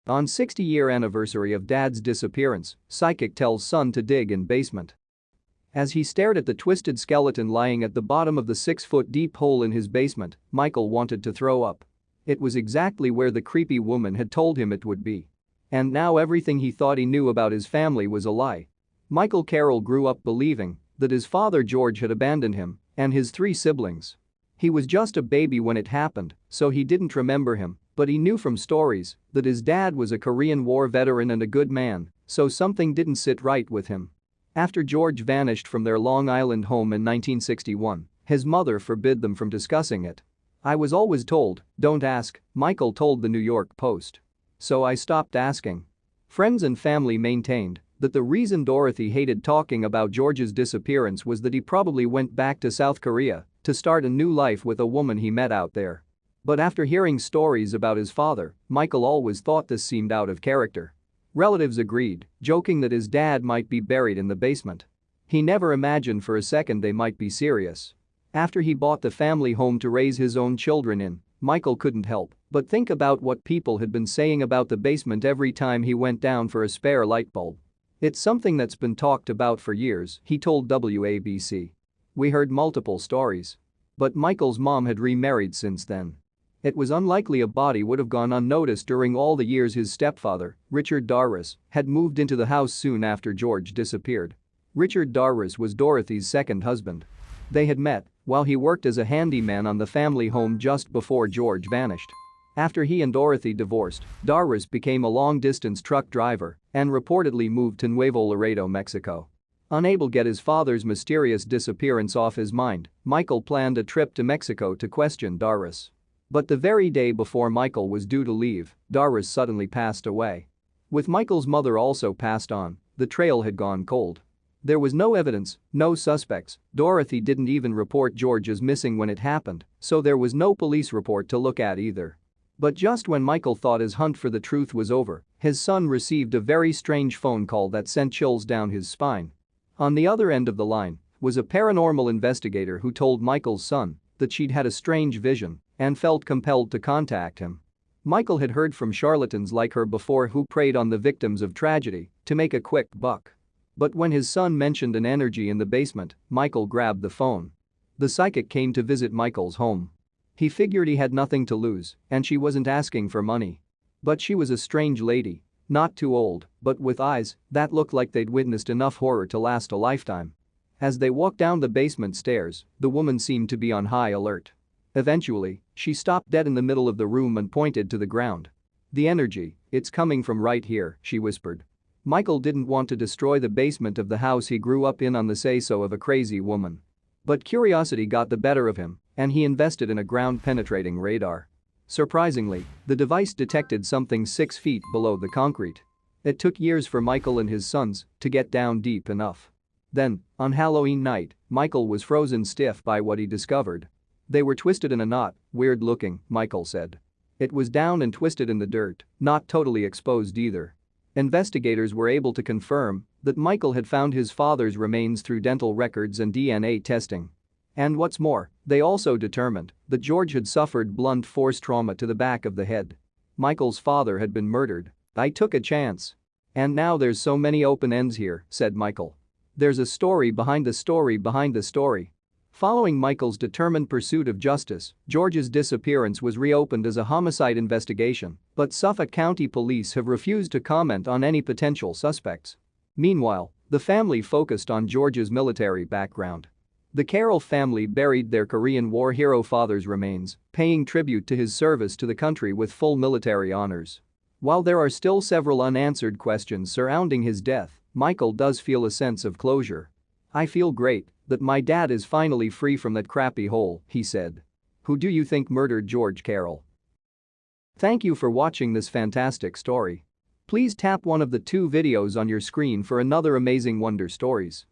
On 60-year anniversary of dad's disappearance, psychic tells son to dig in basement. As he stared at the twisted skeleton lying at the bottom of the 6-foot-deep hole in his basement, Michael wanted to throw up. It was exactly where the creepy woman had told him it would be. And now everything he thought he knew about his family was a lie. Michael Carroll grew up believing that his father George had abandoned him and his 3 siblings. He was just a baby when it happened, so he didn't remember him, but he knew from stories that his dad was a Korean War veteran and a good man, so something didn't sit right with him. After George vanished from their Long Island home in 1961, his mother forbid them from discussing it. "I was always told, don't ask," Michael told the New York Post. "So I stopped asking." Friends and family maintained that the reason Dorothy hated talking about George's disappearance was that he probably went back to South Korea to start a new life with a woman he met out there. But after hearing stories about his father, Michael always thought this seemed out of character. Relatives agreed, joking that his dad might be buried in the basement. He never imagined for a second they might be serious. After he bought the family home to raise his own children in, Michael couldn't help but think about what people had been saying about the basement every time he went down for a spare light bulb. "It's something that's been talked about for years," he told WABC. "We heard multiple stories. But Michael's mom had remarried since then. It was unlikely a body would have gone unnoticed during all the years his stepfather, Richard Darras, had moved into the house soon after George disappeared. Richard Darras was Dorothy's second husband. They had met while he worked as a handyman on the family home just before George vanished. After he and Dorothy divorced, Darras became a long-distance truck driver and reportedly moved to Nuevo Laredo, Mexico. Unable to get his father's mysterious disappearance off his mind, Michael planned a trip to Mexico to question Darras. But the very day before Michael was due to leave, Darras suddenly passed away. With Michael's mother also passed on, the trail had gone cold. There was no evidence, no suspects. Dorothy didn't even report George as missing when it happened, so there was no police report to look at either. But just when Michael thought his hunt for the truth was over, his son received a very strange phone call that sent chills down his spine. On the other end of the line was a paranormal investigator who told Michael's son that she'd had a strange vision and felt compelled to contact him. Michael had heard from charlatans like her before who preyed on the victims of tragedy to make a quick buck. But when his son mentioned an energy in the basement, Michael grabbed the phone. The psychic came to visit Michael's home. He figured he had nothing to lose, and she wasn't asking for money. But she was a strange lady, not too old, but with eyes that looked like they'd witnessed enough horror to last a lifetime. As they walked down the basement stairs, the woman seemed to be on high alert. Eventually, she stopped dead in the middle of the room and pointed to the ground. "The energy, it's coming from right here," she whispered. Michael didn't want to destroy the basement of the house he grew up in on the say-so of a crazy woman. But curiosity got the better of him, and he invested in a ground-penetrating radar. Surprisingly, the device detected something 6 feet below the concrete. It took years for Michael and his sons to get down deep enough. Then, on Halloween night, Michael was frozen stiff by what he discovered. "They were twisted in a knot, weird looking," Michael said. "It was down and twisted in the dirt, not totally exposed either." Investigators were able to confirm that Michael had found his father's remains through dental records and DNA testing. And what's more, they also determined that George had suffered blunt force trauma to the back of the head. Michael's father had been murdered. "I took a chance. And now there's so many open ends here," said Michael. "There's a story behind the story behind the story." Following Michael's determined pursuit of justice, George's disappearance was reopened as a homicide investigation, but Suffolk County Police have refused to comment on any potential suspects. Meanwhile, the family focused on George's military background. The Carroll family buried their Korean War hero father's remains, paying tribute to his service to the country with full military honors. While there are still several unanswered questions surrounding his death, Michael does feel a sense of closure. "I feel great that my dad is finally free from that crappy hole," he said. Who do you think murdered George Carroll? Thank you for watching this fantastic story. Please tap one of the 2 videos on your screen for another amazing wonder stories.